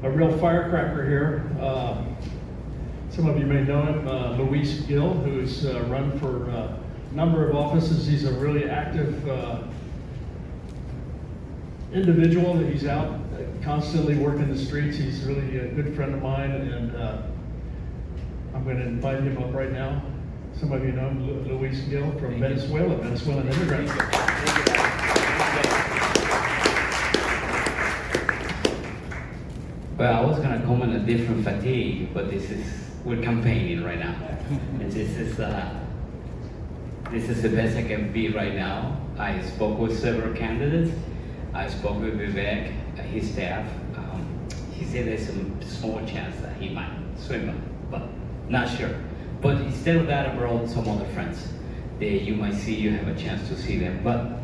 a real firecracker here. Some of you may know him, Luis Gill, who's run for a number of offices. He's a really active individual. He's out constantly working the streets. He's really a good friend of mine, and I'm going to invite him up right now. Some of you know him, Luis Gill from Venezuela, Venezuelan immigrant. Well, I was going to comment a different fatigue, but we're campaigning right now. And this is the best I can be right now. I spoke with several candidates. I spoke with Vivek, his staff. He said there's some small chance that he might swim, but not sure. But instead of that, I brought some other friends that you might see, you have a chance to see them. But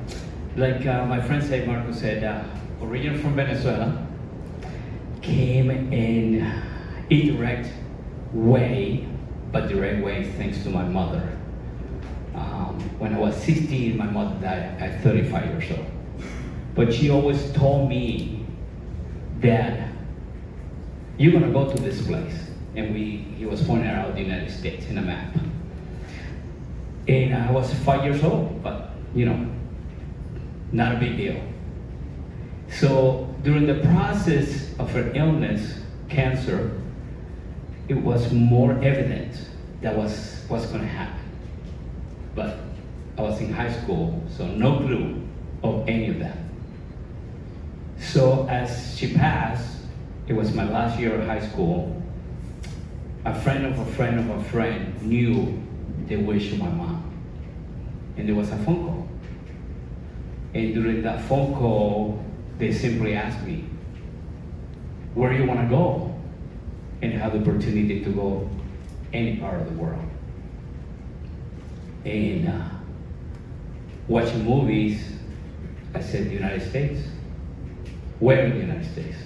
like my friend said, Marco said, originally from Venezuela, came in indirect way, but direct way thanks to my mother. When I was 16, my mother died at 35 years old. But she always told me that you're gonna go to this place. And he was pointing out the United States in a map. And I was 5 years old, but not a big deal. So during the process of her illness, cancer, it was more evident that was what's gonna happen. But I was in high school, so no clue of any of that. So as she passed, it was my last year of high school, a friend of a friend of a friend knew the wish of my mom. And there was a phone call. And during that phone call, they simply asked me, where do you want to go? And have the opportunity to go any part of the world. And watching movies, I said the United States. Where in the United States?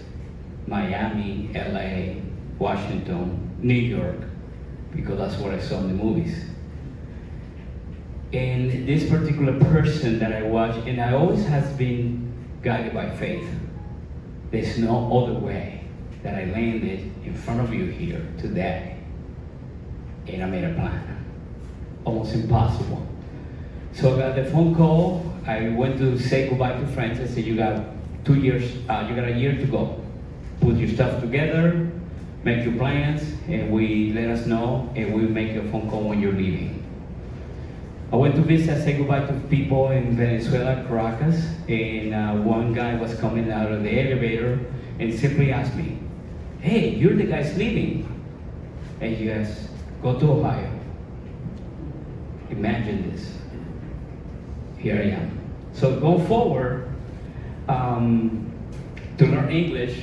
Miami, LA, Washington, New York, because that's what I saw in the movies. And this particular person that I watched, and I always has been guided by faith. There's no other way that I landed in front of you here today. And I made a plan. Almost impossible. So I got the phone call. I went to say goodbye to friends. I said, you got 2 years, you got a year to go. Put your stuff together, make your plans, and let us know, and we'll make a phone call when you're leaving. I went to visit, say goodbye to people in Venezuela, Caracas, and one guy was coming out of the elevator and simply asked me, hey, you're the guys leaving. And he goes, go to Ohio. Imagine this. Here I am. So going forward, to learn English,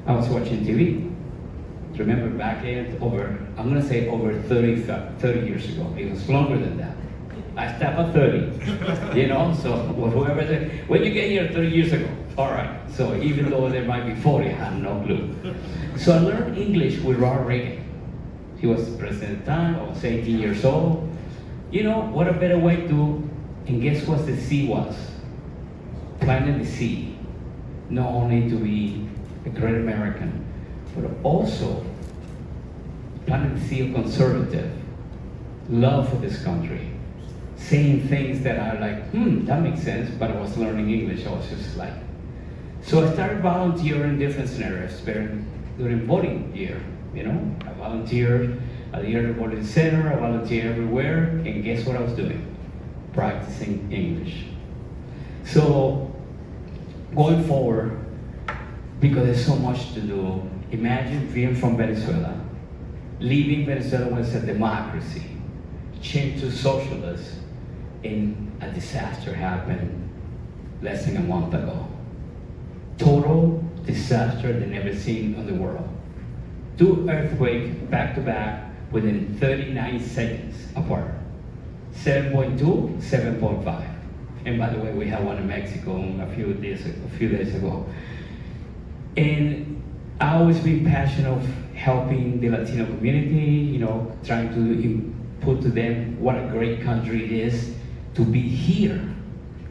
I was watching TV. Remember back then, I'm gonna say over 30 years ago. It was longer than that. I stopped at 30, so whoever said, when you get here 30 years ago, all right. So even though there might be 40, I have no clue. So I learned English with Ronald Reagan. He was the president at the time, I was 18 years old. What a better way to, and guess what the C was? Planting the seed. Not only to be a great American, but also planting the seed of conservative, love for this country, saying things that are like, that makes sense, but I was learning English, I was just like. So I started volunteering in different scenarios during voting year, I volunteered at the Early Voting Center, I volunteered everywhere, and guess what I was doing? Practicing English. So, going forward, because there's so much to do, imagine being from Venezuela, leaving Venezuela when it's a democracy, change to socialist, and a disaster happened less than a month ago. Total disaster they never seen in the world. 2 earthquakes back to back within 39 seconds apart. 7.2, 7.5. And by the way, we had one in Mexico a few days ago. And I always been passionate of helping the Latino community, trying to put to them what a great country it is to be here.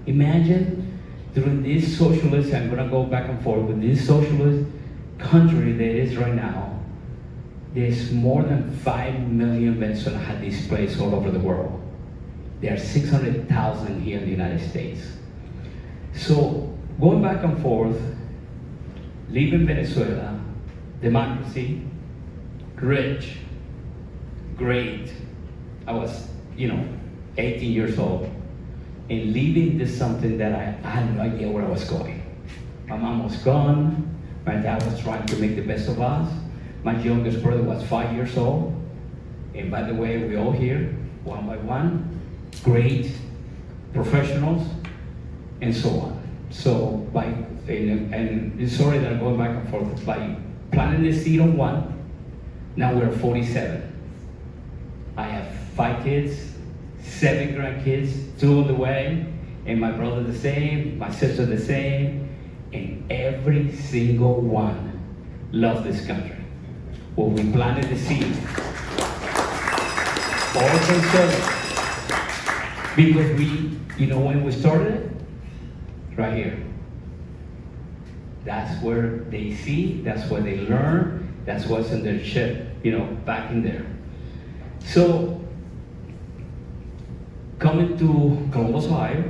Imagine during this socialist, I'm gonna go back and forth with this socialist country that is right now, there's more than 5 million Venezuelans have displaced all over the world. There are 600,000 here in the United States. So going back and forth, leaving Venezuela, democracy, rich, great. I was, 18 years old, and leaving this something that I had no idea where I was going. My mom was gone. My dad was trying to make the best of us. My youngest brother was 5 years old. And by the way, we all here, one by one, great professionals, and so on. So and sorry that I'm going back and forth, by planting the seed on one, now we're 47. I have 5 kids, 7 grandkids, 2 on the way, and my brother the same, my sister the same, and every single one loves this country. Well, we planted the seed. All conservative. Because when we started it, right here. That's where they see, that's where they learn, that's what's in their chip, back in there. So, coming to Columbus, Ohio,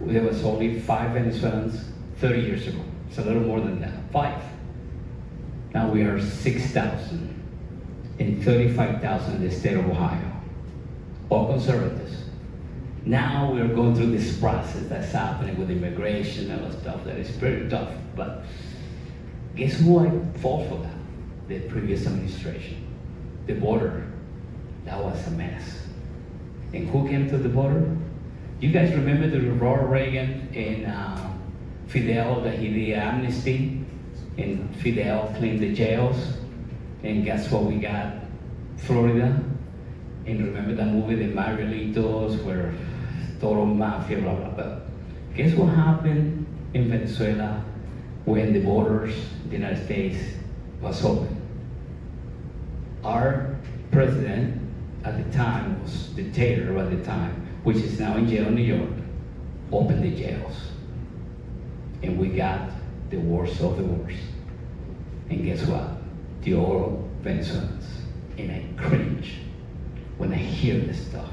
there was only 5 Venezuelans 30 years ago. It's a little more than that, 5. Now we are 6,000 and 35,000 in the state of Ohio, all conservatives. Now we're going through this process that's happening with immigration and all that stuff that is very tough. But guess who I fought for that? The previous administration. The border. That was a mess. And who came to the border? You guys remember the Ronald Reagan and Fidel, that he did amnesty, and Fidel cleaned the jails, and guess what we got? Florida. And remember that movie, The Marielitos, where total mafia, blah, blah, blah. Guess what happened in Venezuela when the borders, the United States, was open? Our president at the time was dictator at the time, which is now in jail in New York, opened the jails. And we got the worst of the worst. And guess what? The old Venezuelans. And I cringe when I hear this stuff,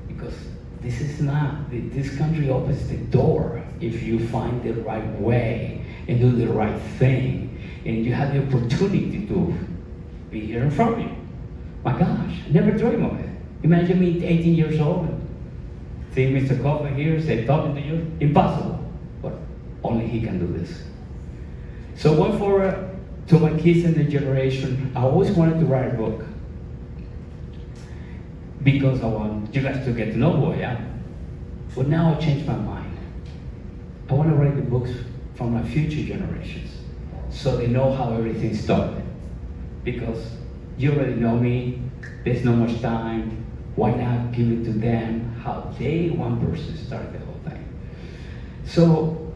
because this is not, this country opens the door if you find the right way and do the right thing, and you have the opportunity to be here in front of you. My gosh, I never dreamed of it. Imagine me 18 years old and seeing Mr. Coffin here, say, talking to you, impossible. But only he can do this. So going forward, to my kids in the generation, I always wanted to write a book, because I want you guys to get to know who I am. But now I changed my mind. I want to write the books for my future generations, so they know how everything started. Because you already know me, there's not much time, why not give it to them, how they, one person, started the whole thing. So,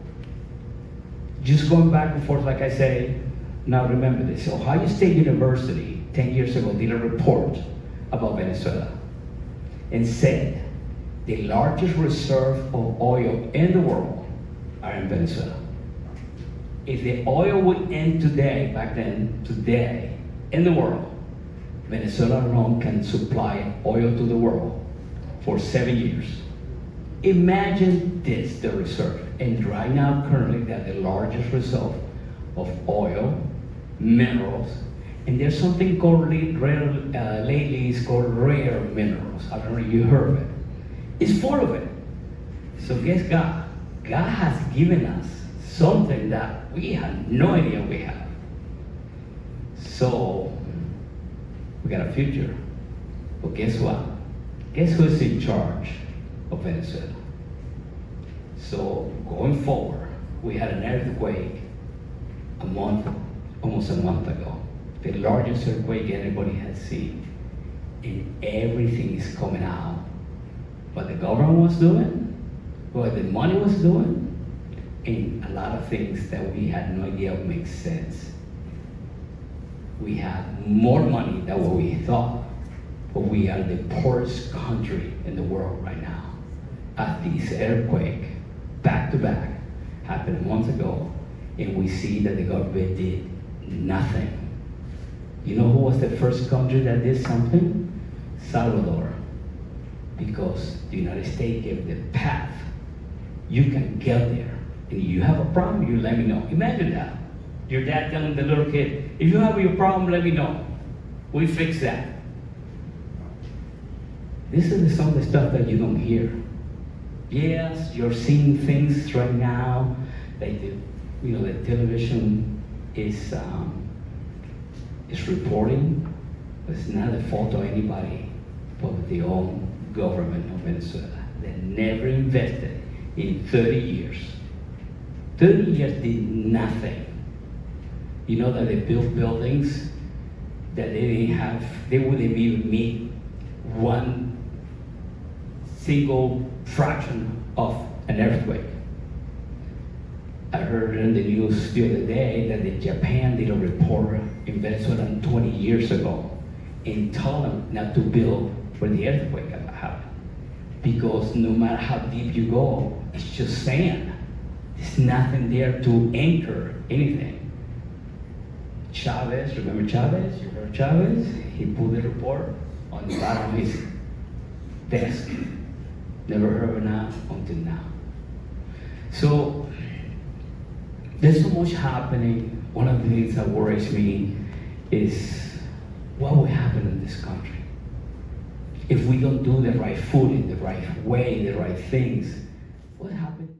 just going back and forth, like I say, now remember this. Ohio State University, 10 years ago, did a report about Venezuela, and said the largest reserve of oil in the world are in Venezuela. If the oil would end today, back then, today, in the world, Venezuela alone can supply oil to the world for 7 years. Imagine this, the reserve. And right now, currently, they're the largest reserve of oil, minerals, and there's something called lately, it's called rare minerals. I don't know if you heard of it. It's full of it. So guess God. God has given us something that we had no idea we have. So we got a future. But guess what? Guess who's in charge of Venezuela? So going forward, we had an earthquake almost a month ago. The largest earthquake anybody has seen. And everything is coming out. What the government was doing, what the money was doing, and a lot of things that we had no idea would make sense. We have more money than what we thought, but we are the poorest country in the world right now. At this earthquake, back to back, happened a month ago, and we see that the government did nothing. You know who was the first country that did something? Salvador. Because the United States gave the path. You can get there. And if you have a problem, you let me know. Imagine that. Your dad telling the little kid, if you have your problem, let me know. We fix that. This is some of the stuff that you don't hear. Yes, you're seeing things right now, like the television is reporting. It's not the fault of anybody, but the own government of Venezuela. They never invested in 30 years. 30 years did nothing. You know that they built buildings that they didn't have, they wouldn't even meet one single fraction of an earthquake. I heard in the news the other day that Japan did a report in Venezuela 20 years ago and told them not to build where the earthquake happened. Because no matter how deep you go, it's just sand. There's nothing there to anchor anything. Chavez, remember Chavez? You heard Chavez? He put the report on the bottom of his desk. Never heard of that until now. So there's so much happening. One of the things that worries me is what will happen in this country if we don't do the right food in the right way, the right things. What happened?